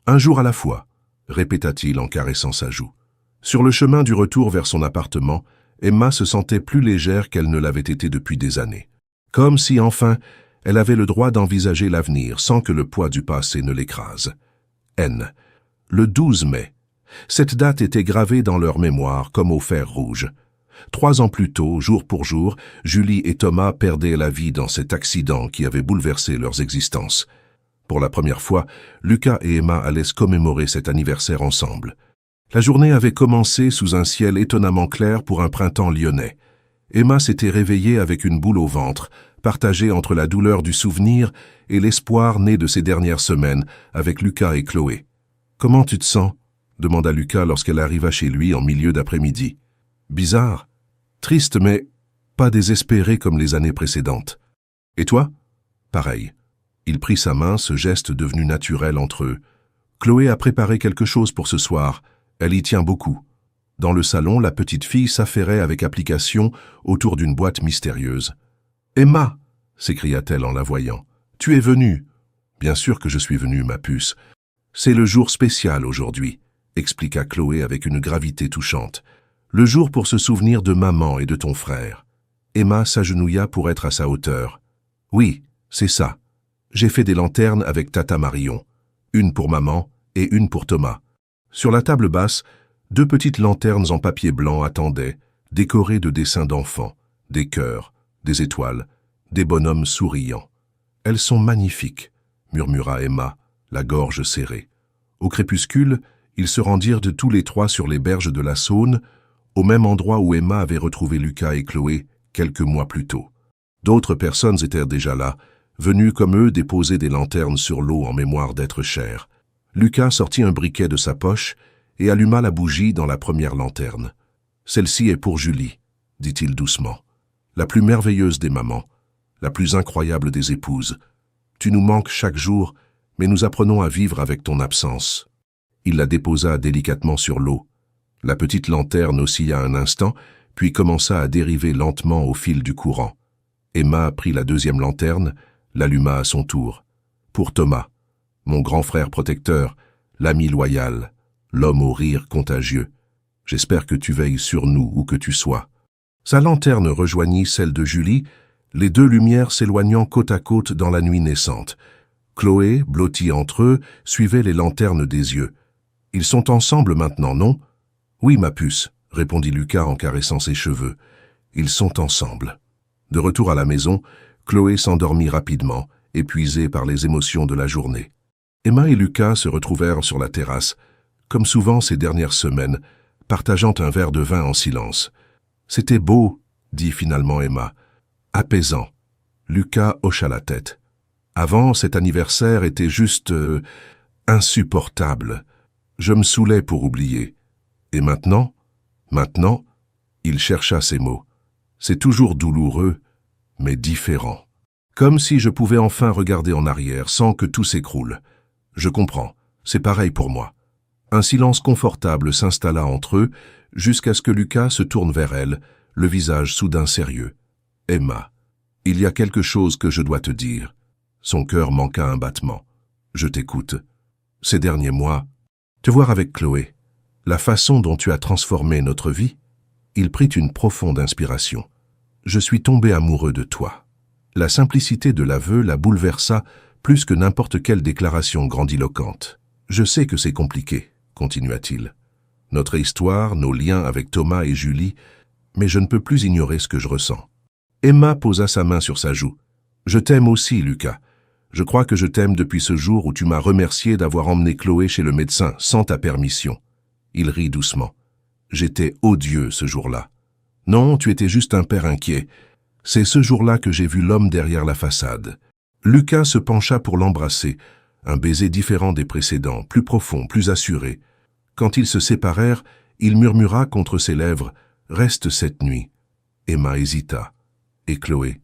Un jour à la fois, » répéta-t-il en caressant sa joue. Sur le chemin du retour vers son appartement, Emma se sentait plus légère qu'elle ne l'avait été depuis des années. Comme si, enfin, elle avait le droit d'envisager l'avenir sans que le poids du passé ne l'écrase. N. Le 12 mai. Cette date était gravée dans leur mémoire comme au fer rouge. 3 ans plus tôt, jour pour jour, Julie et Thomas perdaient la vie dans cet accident qui avait bouleversé leurs existences. Pour la première fois, Lucas et Emma allaient se commémorer cet anniversaire ensemble. La journée avait commencé sous un ciel étonnamment clair pour un printemps lyonnais. Emma s'était réveillée avec une boule au ventre, partagée entre la douleur du souvenir et l'espoir né de ces dernières semaines avec Lucas et Chloé. « Comment tu te sens ?» demanda Lucas lorsqu'elle arriva chez lui en milieu d'après-midi. « Bizarre, triste mais pas désespéré comme les années précédentes. Et toi ?» Pareil. Il prit sa main, ce geste devenu naturel entre eux. Chloé a préparé quelque chose pour ce soir. Elle y tient beaucoup. Dans le salon, la petite fille s'affairait avec application autour d'une boîte mystérieuse. « Emma !» s'écria-t-elle en la voyant. « Tu es venue !»« Bien sûr que je suis venue, ma puce. C'est le jour spécial aujourd'hui, » expliqua Chloé avec une gravité touchante. « Le jour pour se souvenir de maman et de ton frère. » Emma s'agenouilla pour être à sa hauteur. « Oui, c'est ça. J'ai fait des lanternes avec Tata Marion. Une pour maman et une pour Thomas. » Sur la table basse, 2 petites lanternes en papier blanc attendaient, décorées de dessins d'enfants, des cœurs, des étoiles, des bonhommes souriants. « Elles sont magnifiques, » murmura Emma, la gorge serrée. Au crépuscule, ils se rendirent de tous les 3 sur les berges de la Saône, au même endroit où Emma avait retrouvé Lucas et Chloé quelques mois plus tôt. D'autres personnes étaient déjà là, venues comme eux déposer des lanternes sur l'eau en mémoire d'êtres chers. Lucas sortit un briquet de sa poche et alluma la bougie dans la première lanterne. « Celle-ci est pour Julie, » dit-il doucement. « La plus merveilleuse des mamans, la plus incroyable des épouses. Tu nous manques chaque jour, mais nous apprenons à vivre avec ton absence. » Il la déposa délicatement sur l'eau. La petite lanterne oscilla un instant, puis commença à dériver lentement au fil du courant. Emma prit la deuxième lanterne, l'alluma à son tour. « Pour Thomas, mon grand frère protecteur, l'ami loyal, l'homme au rire contagieux. J'espère que tu veilles sur nous où que tu sois. » Sa lanterne rejoignit celle de Julie, les 2 lumières s'éloignant côte à côte dans la nuit naissante. Chloé, blottie entre eux, suivait les lanternes des yeux. « Ils sont ensemble maintenant, non ?»« Oui, ma puce, » répondit Lucas en caressant ses cheveux. « Ils sont ensemble. » De retour à la maison, Chloé s'endormit rapidement, épuisée par les émotions de la journée. Emma et Lucas se retrouvèrent sur la terrasse, comme souvent ces dernières semaines, partageant un verre de vin en silence. « C'était beau, » dit finalement Emma. « Apaisant. » Lucas hocha la tête. « Avant, cet anniversaire était juste insupportable. Je me saoulais pour oublier. Et maintenant, il chercha ses mots. C'est toujours douloureux, mais différent. Comme si je pouvais enfin regarder en arrière sans que tout s'écroule. Je comprends, c'est pareil pour moi. » Un silence confortable s'installa entre eux jusqu'à ce que Lucas se tourne vers elle, le visage soudain sérieux. « Emma, il y a quelque chose que je dois te dire. » Son cœur manqua un battement. « Je t'écoute. Ces derniers mois, te voir avec Chloé, la façon dont tu as transformé notre vie, » il prit une profonde inspiration. « Je suis tombé amoureux de toi. » La simplicité de l'aveu la bouleversa plus que n'importe quelle déclaration grandiloquente. « Je sais que c'est compliqué, » continua-t-il. « Notre histoire, nos liens avec Thomas et Julie, mais je ne peux plus ignorer ce que je ressens. » Emma posa sa main sur sa joue. « Je t'aime aussi, Lucas. Je crois que je t'aime depuis ce jour où tu m'as remercié d'avoir emmené Chloé chez le médecin sans ta permission. » Il rit doucement. « J'étais odieux ce jour-là. Non, tu étais juste un père inquiet. C'est ce jour-là que j'ai vu l'homme derrière la façade. » Lucas se pencha pour l'embrasser, un baiser différent des précédents, plus profond, plus assuré. Quand ils se séparèrent, il murmura contre ses lèvres « Reste cette nuit. » Emma hésita. « Et Chloé,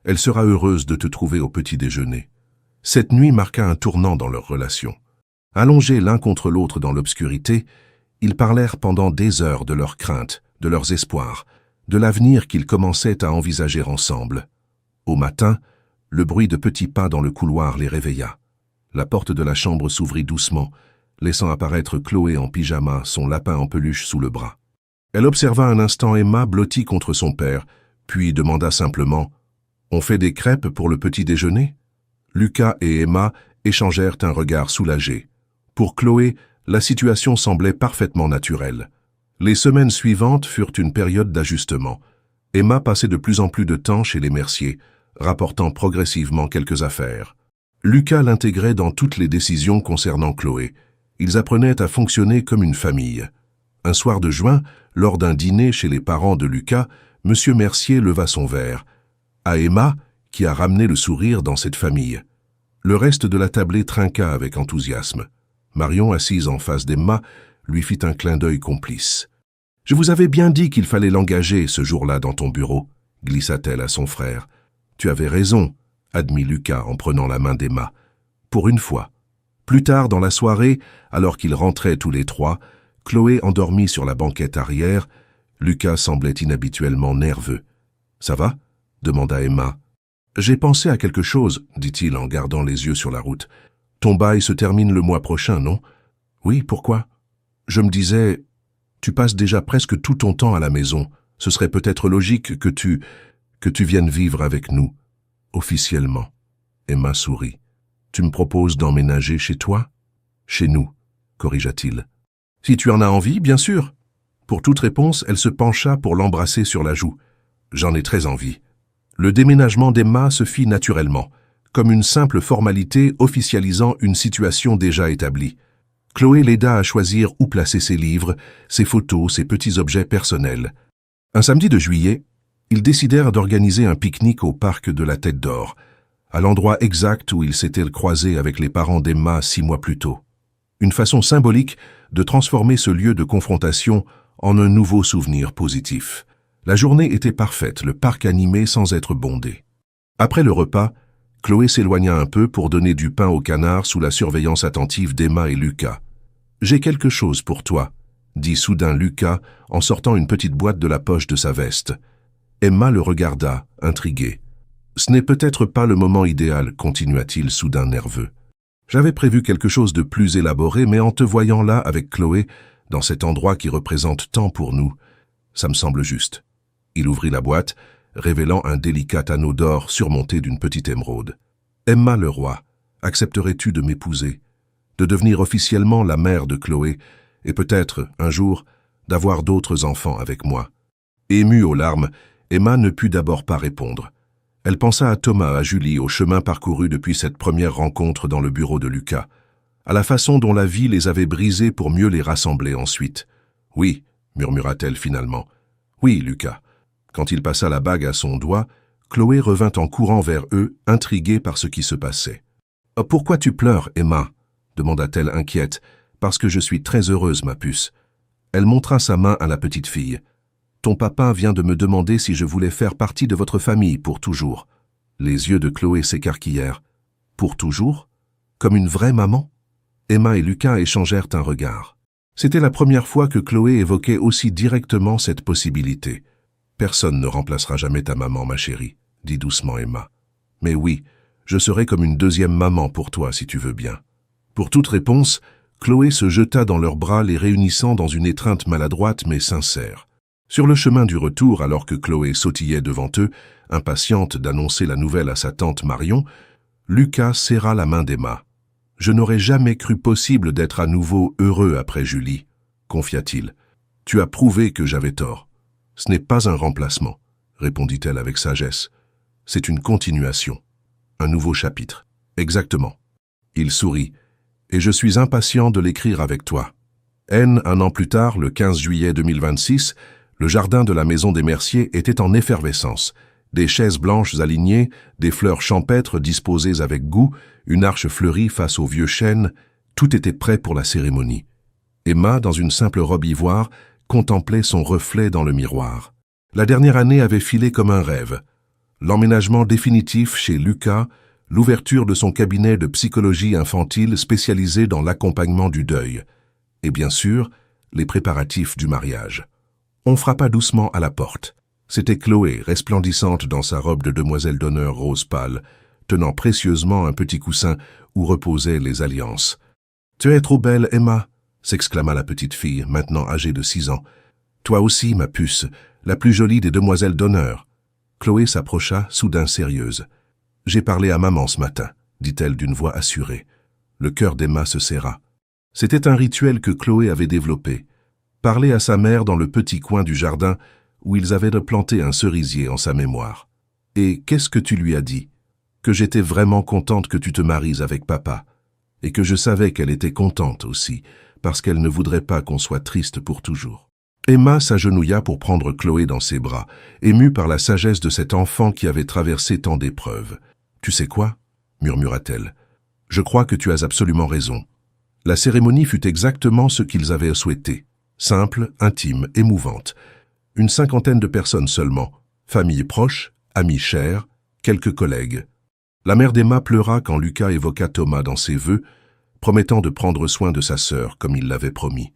elle sera heureuse de te trouver au petit déjeuner. » Cette nuit marqua un tournant dans leur relation. Allongés l'un contre l'autre dans l'obscurité, ils parlèrent pendant des heures de leurs craintes, de leurs espoirs, de l'avenir qu'ils commençaient à envisager ensemble. Au matin, le bruit de petits pas dans le couloir les réveilla. La porte de la chambre s'ouvrit doucement, laissant apparaître Chloé en pyjama, son lapin en peluche sous le bras. Elle observa un instant Emma blottie contre son père, puis demanda simplement « On fait des crêpes pour le petit déjeuner ?» Lucas et Emma échangèrent un regard soulagé. Pour Chloé, la situation semblait parfaitement naturelle. Les semaines suivantes furent une période d'ajustement. Emma passait de plus en plus de temps chez les Mercier, rapportant progressivement quelques affaires. Lucas l'intégrait dans toutes les décisions concernant Chloé. Ils apprenaient à fonctionner comme une famille. Un soir de juin, lors d'un dîner chez les parents de Lucas, M. Mercier leva son verre. À Emma, qui a ramené le sourire dans cette famille. Le reste de la tablée trinqua avec enthousiasme. Marion, assise en face d'Emma, lui fit un clin d'œil complice. « Je vous avais bien dit qu'il fallait l'engager ce jour-là dans ton bureau, » glissa-t-elle à son frère. « Tu avais raison, » admit Lucas en prenant la main d'Emma. « Pour une fois. » Plus tard dans la soirée, alors qu'ils rentraient tous les trois, Chloé endormie sur la banquette arrière, Lucas semblait inhabituellement nerveux. « Ça va ?» demanda Emma. « J'ai pensé à quelque chose, » dit-il en gardant les yeux sur la route. « Ton bail se termine le mois prochain, non ? » « Oui, pourquoi ? » Je me disais, tu passes déjà presque tout ton temps à la maison. Ce serait peut-être logique que tu viennes vivre avec nous, officiellement. Emma sourit. Tu me proposes d'emménager chez toi ? Chez nous, corrigea-t-il. Si tu en as envie, bien sûr. Pour toute réponse, elle se pencha pour l'embrasser sur la joue. J'en ai très envie. Le déménagement d'Emma se fit naturellement, comme une simple formalité officialisant une situation déjà établie. Chloé l'aida à choisir où placer ses livres, ses photos, ses petits objets personnels. Un samedi de juillet, ils décidèrent d'organiser un pique-nique au parc de la Tête d'Or, à l'endroit exact où ils s'étaient croisés avec les parents d'Emma 6 mois plus tôt. Une façon symbolique de transformer ce lieu de confrontation en un nouveau souvenir positif. La journée était parfaite, le parc animé sans être bondé. Après le repas, Chloé s'éloigna un peu pour donner du pain aux canards sous la surveillance attentive d'Emma et Lucas. « J'ai quelque chose pour toi », dit soudain Lucas en sortant une petite boîte de la poche de sa veste. Emma le regarda, intriguée. « Ce n'est peut-être pas le moment idéal », continua-t-il soudain nerveux. « J'avais prévu quelque chose de plus élaboré, mais en te voyant là avec Chloé, dans cet endroit qui représente tant pour nous, ça me semble juste. » Il ouvrit la boîte, révélant un délicat anneau d'or surmonté d'une petite émeraude. « Emma Leroy, accepterais-tu de m'épouser ? De devenir officiellement la mère de Chloé, et peut-être, un jour, d'avoir d'autres enfants avec moi. » Émue aux larmes, Emma ne put d'abord pas répondre. Elle pensa à Thomas, à Julie, au chemin parcouru depuis cette première rencontre dans le bureau de Lucas, à la façon dont la vie les avait brisés pour mieux les rassembler ensuite. « Oui, » murmura-t-elle finalement. « Oui, Lucas. » Quand il passa la bague à son doigt, Chloé revint en courant vers eux, intriguée par ce qui se passait. « Pourquoi tu pleures, Emma ?» demanda-t-elle inquiète. « Parce que je suis très heureuse, ma puce. » Elle montra sa main à la petite fille. « Ton papa vient de me demander si je voulais faire partie de votre famille pour toujours. » Les yeux de Chloé s'écarquillèrent. « Pour toujours ? Comme une vraie maman ?» Emma et Lucas échangèrent un regard. C'était la première fois que Chloé évoquait aussi directement cette possibilité. « Personne ne remplacera jamais ta maman, ma chérie, » dit doucement Emma. « Mais oui, je serai comme une deuxième maman pour toi, si tu veux bien. » Pour toute réponse, Chloé se jeta dans leurs bras, les réunissant dans une étreinte maladroite mais sincère. Sur le chemin du retour, alors que Chloé sautillait devant eux, impatiente d'annoncer la nouvelle à sa tante Marion, Lucas serra la main d'Emma. « Je n'aurais jamais cru possible d'être à nouveau heureux après Julie, » confia-t-il. « Tu as prouvé que j'avais tort. Ce n'est pas un remplacement, » répondit-elle avec sagesse. « C'est une continuation. Un nouveau chapitre. » « Exactement. » Il sourit. « Et je suis impatient de l'écrire avec toi. » Un an plus tard, le 15 juillet 2026, le jardin de la maison des Mercier était en effervescence. Des chaises blanches alignées, des fleurs champêtres disposées avec goût, une arche fleurie face au vieux chêne, tout était prêt pour la cérémonie. Emma, dans une simple robe ivoire, contemplait son reflet dans le miroir. La dernière année avait filé comme un rêve. L'emménagement définitif chez Lucas, l'ouverture de son cabinet de psychologie infantile spécialisé dans l'accompagnement du deuil, et bien sûr, les préparatifs du mariage. On frappa doucement à la porte. C'était Chloé, resplendissante dans sa robe de demoiselle d'honneur rose pâle, tenant précieusement un petit coussin où reposaient les alliances. « Tu es trop belle, Emma !» s'exclama la petite fille, maintenant âgée de 6 ans. « Toi aussi, ma puce, la plus jolie des demoiselles d'honneur. » Chloé s'approcha, soudain sérieuse. « J'ai parlé à maman ce matin, » dit-elle d'une voix assurée. Le cœur d'Emma se serra. C'était un rituel que Chloé avait développé. parlait à sa mère dans le petit coin du jardin où ils avaient planté un cerisier en sa mémoire. « Et qu'est-ce que tu lui as dit ? Que j'étais vraiment contente que tu te maries avec papa, et que je savais qu'elle était contente aussi, parce qu'elle ne voudrait pas qu'on soit triste pour toujours. » Emma s'agenouilla pour prendre Chloé dans ses bras, émue par la sagesse de cet enfant qui avait traversé tant d'épreuves. « Tu sais quoi ?» murmura-t-elle. « Je crois que tu as absolument raison. » La cérémonie fut exactement ce qu'ils avaient souhaité. Simple, intime, émouvante. Une cinquantaine de personnes seulement. Famille proche, amis chers, quelques collègues. La mère d'Emma pleura quand Lucas évoqua Thomas dans ses vœux, promettant de prendre soin de sa sœur comme il l'avait promis.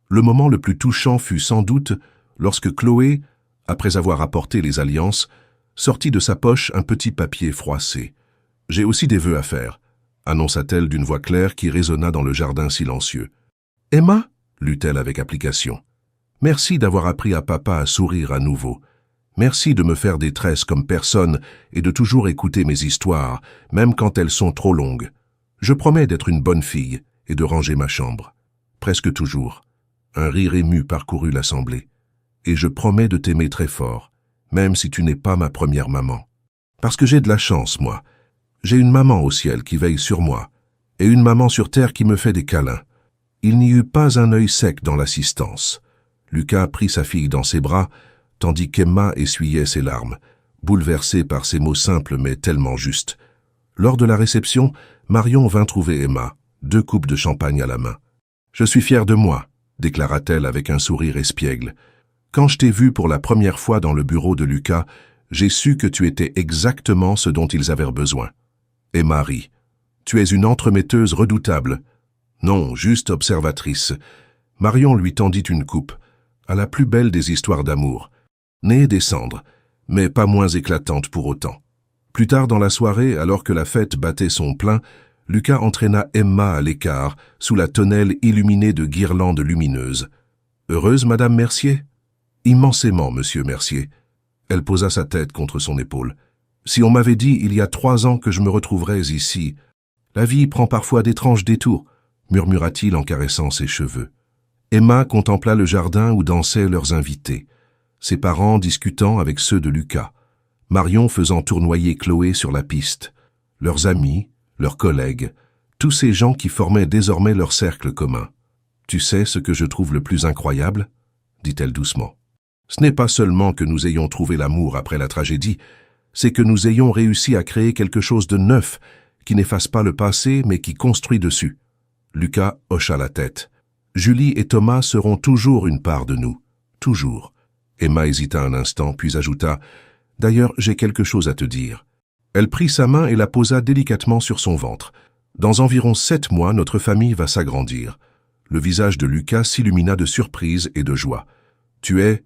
Le moment le plus touchant fut sans doute lorsque Chloé, après avoir apporté les alliances, sortit de sa poche un petit papier froissé. « J'ai aussi des vœux à faire », annonça-t-elle d'une voix claire qui résonna dans le jardin silencieux. « Emma » lut-elle avec application. « Merci d'avoir appris à papa à sourire à nouveau. Merci de me faire des tresses comme personne et de toujours écouter mes histoires, même quand elles sont trop longues. Je promets d'être une bonne fille et de ranger ma chambre. Presque toujours. » Un rire ému parcourut l'assemblée. « Et je promets de t'aimer très fort, même si tu n'es pas ma première maman. Parce que j'ai de la chance, moi. J'ai une maman au ciel qui veille sur moi, et une maman sur terre qui me fait des câlins. » Il n'y eut pas un œil sec dans l'assistance. Lucas prit sa fille dans ses bras, tandis qu'Emma essuyait ses larmes, bouleversée par ces mots simples mais tellement justes. Lors de la réception, Marion vint trouver Emma, 2 coupes de champagne à la main. « Je suis fière de moi, » déclara-t-elle avec un sourire espiègle. « Quand je t'ai vu pour la première fois dans le bureau de Lucas, j'ai su que tu étais exactement ce dont ils avaient besoin. » Emma rit. « Tu es une entremetteuse redoutable. » « Non, juste observatrice. » Marion lui tendit une coupe, à la plus belle des histoires d'amour, née des cendres, mais pas moins éclatante pour autant. Plus tard dans la soirée, alors que la fête battait son plein, Lucas entraîna Emma à l'écart, sous la tonnelle illuminée de guirlandes lumineuses. « Heureuse, Madame Mercier ?»« Immensément, Monsieur Mercier. » Elle posa sa tête contre son épaule. « Si on m'avait dit il y a 3 ans que je me retrouverais ici, la vie prend parfois d'étranges détours. » murmura-t-il en caressant ses cheveux. Emma contempla le jardin où dansaient leurs invités, ses parents discutant avec ceux de Lucas, Marion faisant tournoyer Chloé sur la piste, leurs amis, leurs collègues, tous ces gens qui formaient désormais leur cercle commun. « Tu sais ce que je trouve le plus incroyable ?» dit-elle doucement. « Ce n'est pas seulement que nous ayons trouvé l'amour après la tragédie, c'est que nous ayons réussi à créer quelque chose de neuf, qui n'efface pas le passé mais qui construit dessus. » Lucas hocha la tête. « Julie et Thomas seront toujours une part de nous. Toujours. » Emma hésita un instant, puis ajouta « D'ailleurs, j'ai quelque chose à te dire. » Elle prit sa main et la posa délicatement sur son ventre. « Dans environ 7 mois, notre famille va s'agrandir. » Le visage de Lucas s'illumina de surprise et de joie. « Tu es... »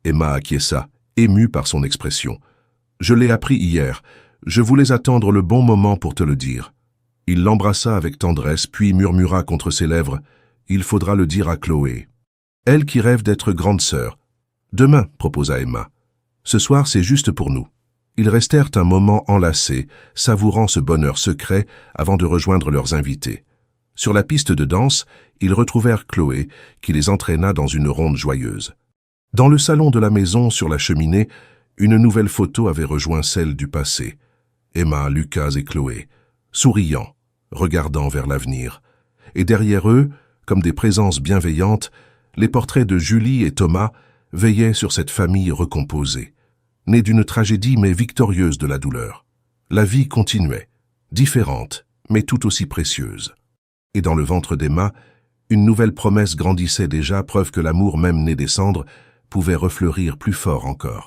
Emma acquiesça, émue par son expression. « Je l'ai appris hier. Je voulais attendre le bon moment pour te le dire. » Il l'embrassa avec tendresse, puis murmura contre ses lèvres « Il faudra le dire à Chloé. » Elle qui rêve d'être grande sœur. « Demain, » proposa Emma. « Ce soir, c'est juste pour nous. » Ils restèrent un moment enlacés, savourant ce bonheur secret avant de rejoindre leurs invités. Sur la piste de danse, ils retrouvèrent Chloé, qui les entraîna dans une ronde joyeuse. Dans le salon de la maison, sur la cheminée, une nouvelle photo avait rejoint celle du passé. Emma, Lucas et Chloé, souriant, regardant vers l'avenir. Et derrière eux, comme des présences bienveillantes, les portraits de Julie et Thomas veillaient sur cette famille recomposée, née d'une tragédie mais victorieuse de la douleur. La vie continuait, différente, mais tout aussi précieuse. Et dans le ventre d'Emma, une nouvelle promesse grandissait déjà, preuve que l'amour même né des cendres pouvait refleurir plus fort encore.